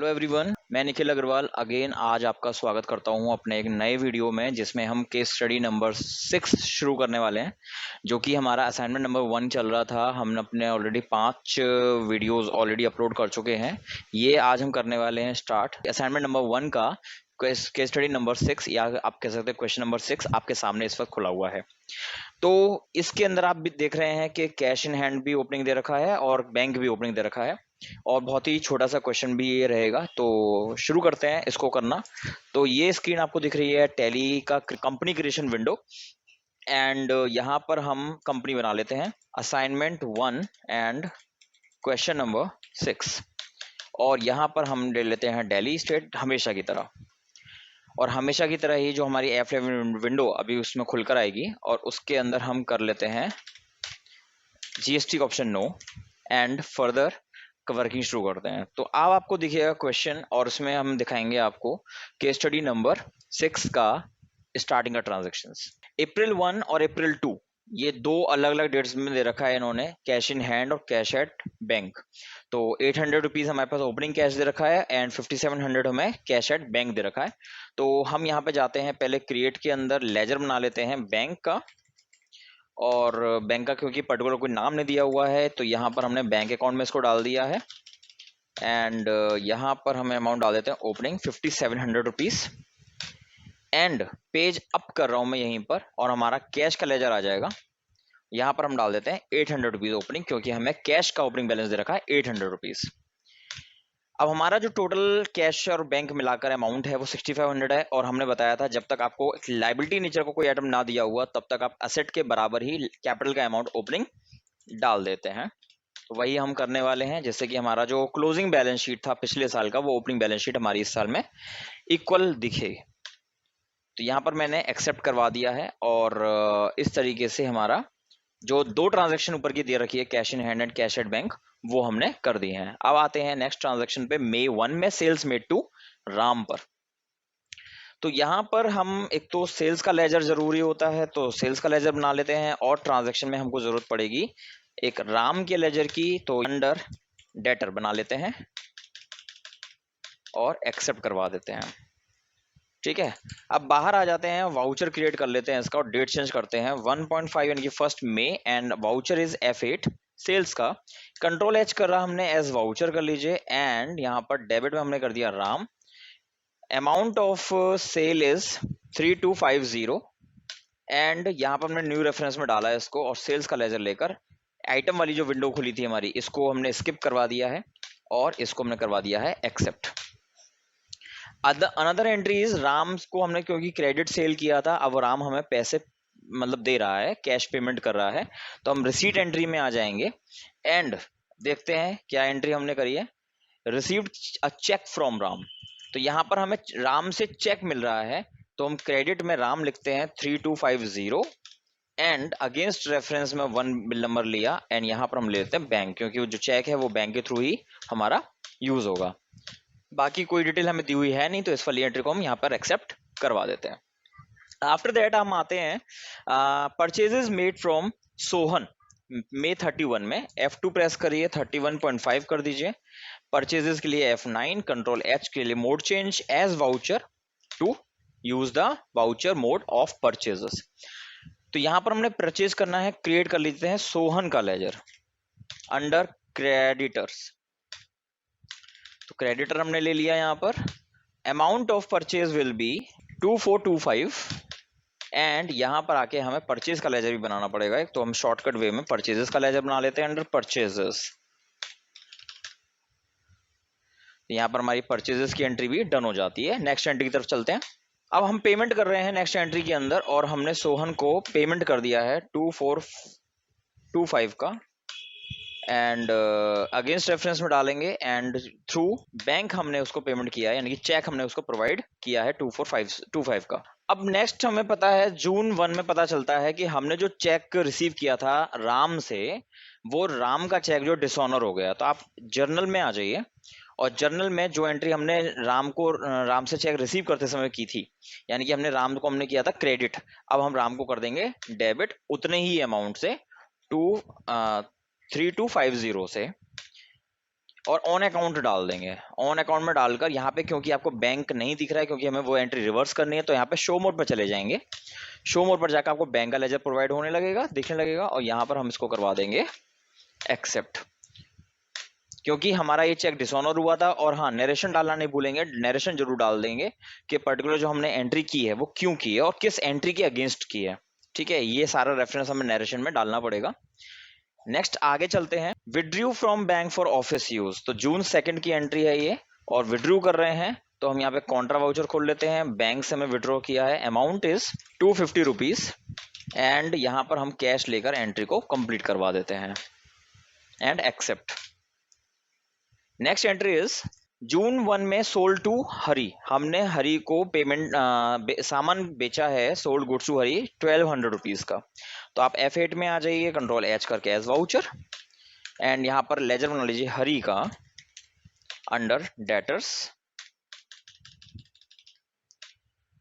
Hello everyone, मैं Nikhil Agarwal again आज आपका स्वागत करता हूं अपने एक नए वीडियो में जिसमें हम केस स्टडी नंबर 6 शुरू करने वाले हैं, जो कि हमारा असाइनमेंट नंबर 1 चल रहा था। हमने अपने ऑलरेडी 5 वीडियोस ऑलरेडी अपलोड कर चुके हैं। ये आज हम करने वाले हैं स्टार्ट असाइनमेंट नंबर 1 का केस स्टडी नंबर 6, या आप कह सकते हैं क्वेश्चन नंबर 6 आपके सामने इस वक्त खुला हुआ है। तो इसके अंदर आप भी देख रहे हैं कि कैश इन हैंड भी ओपनिंग दे रखा है और बैंक भी ओपनिंग दे रखा है, और बहुत ही छोटा सा क्वेश्चन भी ये रहेगा। तो शुरू करते हैं इसको करना। तो ये स्क्रीन आपको दिख रही है टैली का कंपनी क्रिएशन विंडो, एंड यहाँ पर हम कंपनी बना लेते हैं असाइनमेंट 1 एंड क्वेश्चन नंबर 6, और यहाँ पर हम ले लेते हैं दिल्ली स्टेट हमेशा की तरह। और हमेशा की तरह ही जो हमारी F11 विंडो अभी उसमें खुलकर आएगी, और उसके अंदर हम कर लेते हैं जीएसटी का option no, and further working शुरू करते हैं। तो अब आपको दिखेगा क्वेश्चन, और उसमें हम दिखाएंगे आपको केस स्टडी नंबर 6 का स्टार्टिंग का ट्रांजेक्शन्स। अप्रैल 1 और अप्रैल 2 ये दो अलग अलग डेट्स में दे रखा है इन्होंने, कैश इन हैंड और कैश एट बैंक। तो 800 रुपीज हमारे पास ओपनिंग कैश दे रखा है, एंड 5700 हमें कैश एट बैंक दे रखा है। तो हम यहाँ पे जाते हैं, पहले क्रिएट के अंदर लेजर बना लेते हैं बैंक का, और बैंक का क्योंकि पर्टिकुलर कोई नाम नहीं दिया हुआ है तो यहाँ पर हमने बैंक अकाउंट में इसको डाल दिया है। एंड यहाँ पर हम अमाउंट डाल देते हैं opening 5700 rupees, and page up कर रहा हूँ मैं यहीं पर, और हमारा कैश का लेजर आ जाएगा। यहाँ पर हम डाल देते हैं 800 रुपीज ओपनिंग, क्योंकि हमें कैश का ओपनिंग बैलेंस दे रखा है 800 रुपीज। अब हमारा जो टोटल कैश और बैंक मिलाकर अमाउंट है वो 6500 है, और हमने बताया था जब तक आपको लाइबिलिटी नेचर को कोई आइटम ना दिया हुआ तब तक आप असेट के बराबर ही कैपिटल का अमाउंट ओपनिंग डाल देते हैं। तो वही हम करने वाले हैं, जैसे कि हमारा जो क्लोजिंग बैलेंस शीट था पिछले साल का, वो ओपनिंग बैलेंस शीट हमारी इस साल में इक्वल दिखे। तो यहाँ पर मैंने एक्सेप्ट करवा दिया है, और इस तरीके से हमारा जो दो ट्रांजैक्शन ऊपर की दे रखी है cash in hand and cash at bank, वो हमने कर दिए हैं। अब आते हैं नेक्स्ट ट्रांजैक्शन पे, May 1 में सेल्स मेड टू राम पर। तो यहाँ पर हम एक तो सेल्स का लेजर जरूरी होता है, तो सेल्स का लेजर बना लेते हैं, और ट्रांजैक्शन में हमको जरूरत पड़ेगी एक राम के लेजर की, तो अंडर डेटर बना लेते हैं और एक्सेप्ट करवा देते हैं। ठीक है, अब बाहर आ जाते हैं, वाउचर क्रिएट कर लेते हैं इसका, और डेट चेंज करते हैं 1.5 यानी कि 1 मई, and voucher is F8 sales का। कंट्रोल H कर रहा हमने एज वाउचर कर लीजिए, एंड यहाँ पर डेबिट में हमने कर दिया Ram. Amount of sale is 3250, and यहाँ पर हमने न्यू रेफरेंस में डाला है इसको, और सेल्स का लेजर लेकर आइटम वाली जो विंडो खुली थी हमारी, इसको हमने स्किप करवा दिया है, और इसको हमने करवा दिया है accept. Another entry is Ram को हमने क्योंकि क्रेडिट सेल किया था, अब राम हमें पैसे मतलब दे रहा है, कैश पेमेंट कर रहा है, तो हम रिसीट एंट्री में आ जाएंगे, एंड देखते हैं क्या एंट्री हमने करी है। Received a cheque from Ram, तो यहाँ पर हमें राम से चेक मिल रहा है, तो हम क्रेडिट में राम लिखते हैं 3250, एंड अगेंस्ट रेफरेंस में 1 बिल नंबर लिया, एंड यहाँ पर हम ले लेते हैं बैंक, क्योंकि जो चेक है वो बैंक के थ्रू ही हमारा यूज होगा। बाकी कोई डिटेल हमें दी हुई है नहीं, तो इस वाली एंट्री को हम यहाँ पर एक्सेप्ट करवा देते हैं। आफ्टर दैट हम आते हैं purchases made from Sohan May 31 में, F2 प्रेस करिए, 31.5 कर दीजिए। परचेजेस के लिए F9, कंट्रोल H के लिए mode change as voucher to use the voucher mode of purchases. तो यहाँ पर हमने परचेज करना है, क्रिएट कर लेते हैं सोहन का लेजर अंडर क्रेडिटर्स। तो क्रेडिटर हमने ले लिया, यहाँ पर amount of purchase will be 2425, and यहाँ पर आके हमें परचेज का लेजर भी बनाना पड़ेगा एक, तो हम शॉर्टकट वे में परचेजेस का लेजर बना लेते हैं अंडर परचेजेस। यहाँ पर हमारी परचेजेस की एंट्री भी डन हो जाती है। नेक्स्ट एंट्री की तरफ चलते हैं। अब हम पेमेंट कर रहे हैं नेक्स्ट एंट्री के अंदर, और हमने सोहन को पेमेंट कर दिया है 2425 का, एंड अगेंस्ट रेफरेंस में डालेंगे, एंड थ्रू बैंक हमने उसको पेमेंट किया है, यानी कि चेक हमने उसको प्रोवाइड किया है 2425 का। अब नेक्स्ट हमें पता है जून 1 में पता चलता है कि हमने जो चेक रिसीव किया था राम से, वो राम का चेक जो डिसऑनर हो गया। तो आप जर्नल में आ जाइए, और जर्नल में जो एंट्री हमने राम से चेक रिसीव करते समय की थी, यानी कि राम को हमने किया था क्रेडिट, अब हम राम को कर देंगे डेबिट उतने ही अमाउंट से 3250 से, और ऑन अकाउंट डाल देंगे। ऑन अकाउंट में डालकर यहाँ पे, क्योंकि आपको बैंक नहीं दिख रहा है, क्योंकि हमें वो एंट्री रिवर्स करनी है, तो यहाँ पे शो मोड पर चले जाएंगे। शो मोड पर जाकर आपको बैंक का लेजर प्रोवाइड होने लगेगा, दिखने लगेगा, और यहाँ पर हम इसको करवा देंगे एक्सेप्ट, क्योंकि हमारा ये चेक डिसऑनर हुआ था। और हाँ, नरेशन डालना नहीं भूलेंगे, नरेशन जरूर डाल देंगे कि पर्टिकुलर जो हमने एंट्री की है वो क्यों की है और किस एंट्री के अगेंस्ट की है। ठीक है, ये सारा रेफरेंस हमें नरेशन में डालना पड़ेगा। नेक्स्ट आगे चलते हैं, withdrew from bank for office use. तो जून 2 की एंट्री है ये, और विड्रू कर रहे हैं, तो हम यहाँ पे कॉन्ट्रा वाउचर खोल लेते हैं। बैंक से हमें विड्रॉ किया है, अमाउंट इज 250 रुपीज, एंड यहाँ पर हम कैश लेकर एंट्री को कंप्लीट करवा देते हैं and accept. Next entry is June 1 में सोल्ड टू हरी। हमने हरी को पेमेंट सामान बेचा है, sold goods to Hari 1200 rupees का। तो आप F8 में आ जाइए, कंट्रोल H करके एज वाउचर, एंड यहाँ पर लेजर बना लीजिए हरी का अंडर डेटर्स।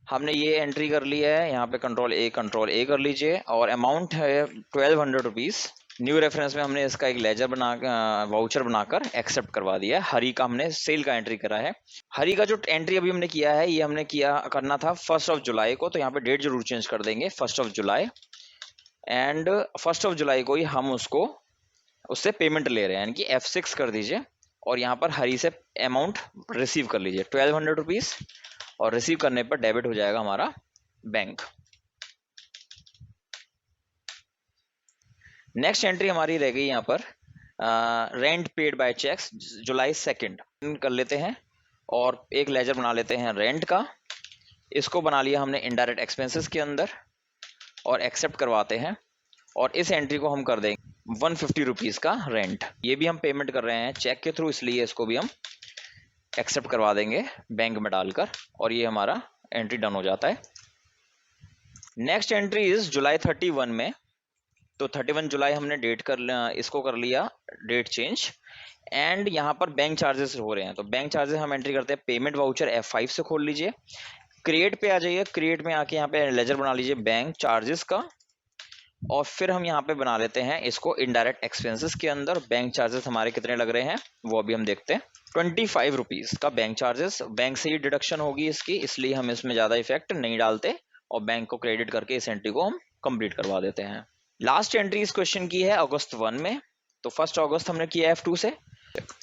हमने ये एंट्री कर ली है, यहाँ पे कंट्रोल A कर लीजिए, और अमाउंट है 1200 रुपीज। न्यू रेफरेंस में हमने इसका एक लेजर बना वाउचर बनाकर एक्सेप्ट करवा दिया है। हरी का हमने सेल का एंट्री करा है। हरी का जो एंट्री अभी हमने किया है, ये हमने करना था 1 जुलाई को, तो यहाँ पे डेट जरूर चेंज कर देंगे 1 जुलाई, एंड 1 जुलाई को ही हम उससे पेमेंट ले रहे हैं, यानी कि F6 कर दीजिए, और यहाँ पर हरी से अमाउंट रिसीव कर लीजिए 1200 रुपीज, और रिसीव करने पर डेबिट हो जाएगा हमारा बैंक। नेक्स्ट एंट्री हमारी रह गई यहाँ पर रेंट पेड बाय चेक्स जुलाई 2 कर लेते हैं, और एक लेजर बना लेते हैं रेंट का। इसको बना लिया हमने इनडायरेक्ट एक्सपेंसेस के अंदर, और एक्सेप्ट करवाते हैं, और इस एंट्री को हम कर देंगे 150 रुपीज का रेंट। ये भी हम पेमेंट कर रहे हैं चेक के थ्रू, इसलिए इसको भी हम एक्सेप्ट करवा देंगे बैंक में डालकर, और ये हमारा एंट्री डन हो जाता है। नेक्स्ट एंट्री इज जुलाई 31 में। तो 31 जुलाई हमने इसको कर लिया डेट चेंज, एंड यहाँ पर बैंक चार्जेस हो रहे हैं, तो बैंक चार्जेस हम एंट्री करते हैं पेमेंट वाउचर F5 से खोल लीजिए, क्रिएट पे आ जाइए, क्रिएट में आके यहाँ पे लेजर बना लीजिए बैंक चार्जेस का, और फिर हम यहाँ पे बना लेते हैं इसको इनडायरेक्ट एक्सपेंसेस के अंदर। बैंक चार्जेस हमारे कितने लग रहे हैं वो अभी हम देखते हैं, 25 रुपीज का बैंक चार्जेस, बैंक से ही डिडक्शन होगी इसकी, इसलिए हम इसमें ज्यादा इफेक्ट नहीं डालते, और बैंक को क्रेडिट करके इस एंट्री को हम कंप्लीट करवा देते हैं। लास्ट एंट्री इस क्वेश्चन की है अगस्त 1 में, तो 1 अगस्त हमने किया F2 से।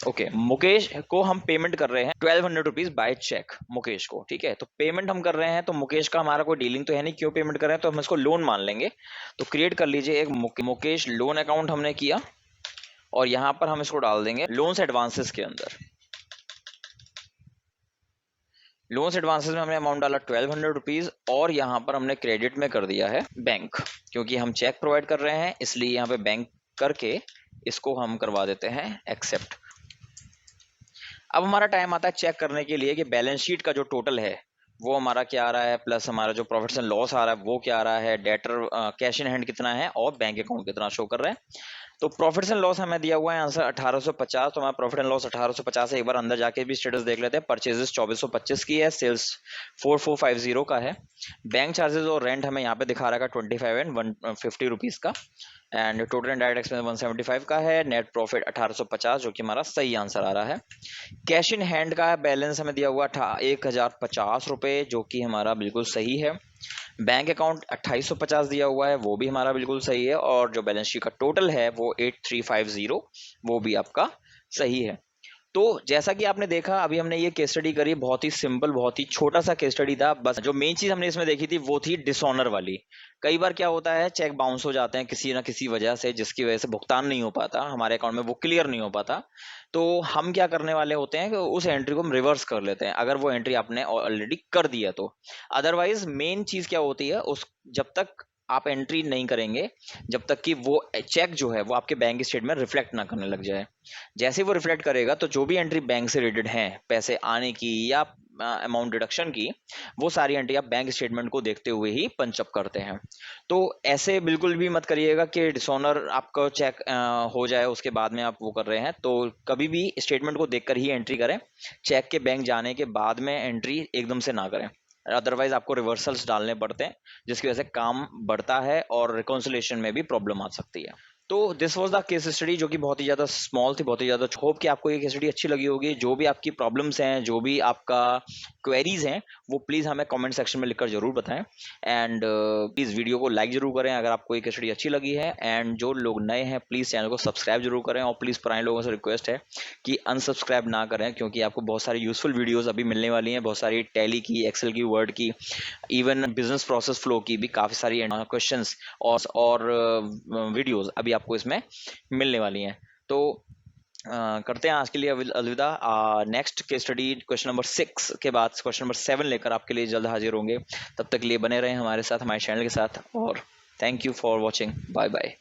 ओके, मुकेश को हम पेमेंट कर रहे हैं 1200 रुपीज बाय चेक मुकेश को। ठीक है, तो पेमेंट हम कर रहे हैं, तो मुकेश का हमारा कोई डीलिंग तो है नहीं, क्यों पेमेंट कर रहे हैं, तो हम इसको लोन मान लेंगे। तो क्रिएट कर लीजिए एक मुकेश लोन अकाउंट हमने किया, और यहाँ पर हम इसको डाल देंगे लोन्स एडवांसेस के अंदर। लोन्स एडवांसेस में हमने अमाउंट डाला 1200 रुपीज, और यहाँ पर हमने क्रेडिट में कर दिया है बैंक, क्योंकि हम चेक प्रोवाइड कर रहे हैं, इसलिए यहाँ पे बैंक करके इसको हम करवा देते हैं एक्सेप्ट। अब हमारा टाइम आता है चेक करने के लिए कि बैलेंस शीट का जो टोटल है वो हमारा क्या आ रहा है, प्लस हमारा जो प्रॉफिट्स एंड लॉस आ रहा है वो क्या आ रहा है, डेटर कैश इन हैंड कितना है, और बैंक अकाउंट कितना शो कर रहा है। तो प्रॉफिट्स एंड लॉस हमें दिया हुआ है आंसर 1850, तो हमारा प्रॉफिट एंड लॉस 1850 है। एक बार अंदर जाके भी स्टेटस देख लेते हैं। परचेजेस 2425 की है, सेल्स 4450 का है, बैंक चार्जेस और रेंट हमें यहाँ पे दिखा रहा है 25 एंड 150 रुपीज का, and total and direct expense 175 का है, नेट प्रॉफिट 1850 जो कि हमारा सही आंसर आ रहा है। कैश इन हैंड का बैलेंस हमें दिया हुआ 1050 रुपए, जो कि हमारा बिल्कुल सही है। बैंक अकाउंट 2850 दिया हुआ है, वो भी हमारा बिल्कुल सही है, और जो बैलेंस शीट का टोटल है वो 8350, वो भी आपका सही है। तो जैसा कि आपने देखा, अभी हमने ये केस स्टडी करी, बहुत ही सिंपल, बहुत ही छोटा सा केस स्टडी था। बस जो मेन चीज हमने इसमें देखी थी वो थी डिसऑनर वाली। कई बार क्या होता है, चेक बाउंस हो जाते हैं किसी ना किसी वजह से, जिसकी वजह से भुगतान नहीं हो पाता, हमारे अकाउंट में वो क्लियर नहीं हो पाता। तो हम क्या करने वाले होते हैं कि उस एंट्री को हम रिवर्स कर लेते हैं, अगर वो एंट्री आपने ऑलरेडी कर दिया तो। अदरवाइज मेन चीज क्या होती है, उस जब तक आप एंट्री नहीं करेंगे, जब तक कि वो चेक जो है वो आपके बैंक स्टेटमेंट में रिफ्लेक्ट ना करने लग जाए। जैसे वो रिफ्लेक्ट करेगा, तो जो भी एंट्री बैंक से रिलेटेड है, पैसे आने की या अमाउंट डिडक्शन की, वो सारी एंट्री आप बैंक स्टेटमेंट को देखते हुए ही पंच अप करते हैं। तो ऐसे बिल्कुल भी मत करिएगा कि डिसऑनर आपका चेक हो जाए उसके बाद में आप वो कर रहे हैं। तो कभी भी स्टेटमेंट को देखकर ही एंट्री करें, चेक के बैंक जाने के बाद में एंट्री एकदम से ना करें, अदरवाइज आपको रिवर्सल्स डालने पड़ते हैं, जिसकी वजह से काम बढ़ता है और रिकॉन्सिलेशन में भी प्रॉब्लम आ सकती है। तो this was the case study, जो कि बहुत ही ज़्यादा स्मॉल थी, बहुत ही ज़्यादा। होप कि आपको ये केस स्टडी अच्छी लगी होगी। जो भी आपकी प्रॉब्लम्स हैं, जो भी आपका क्वेरीज हैं, वो प्लीज़ हमें कमेंट सेक्शन में लिखकर जरूर बताएं। एंड प्लीज़ वीडियो को लाइक जरूर करें अगर आपको ये केस स्टडी अच्छी लगी है। एंड जो लोग नए हैं प्लीज़ चैनल को सब्सक्राइब जरूर करें, और प्लीज़ पुराने लोगों से रिक्वेस्ट है कि अनसब्सक्राइब ना करें, क्योंकि आपको बहुत सारी यूजफुल वीडियोस अभी मिलने वाली हैं, बहुत सारी टैली की, एक्सेल की, वर्ड की, इवन बिजनेस प्रोसेस फ्लो की भी काफ़ी सारी क्वेश्चंस और वीडियोस अभी आपको इसमें मिलने वाली हैं। तो करते हैं आज के लिए अलविदा। Next case study question number 6 के बाद क्वेश्चन नंबर 7 लेकर आपके लिए जल्द हाजिर होंगे। तब तक के लिए बने रहें हमारे साथ, हमारे चैनल के साथ, और thank you for watching. Bye bye.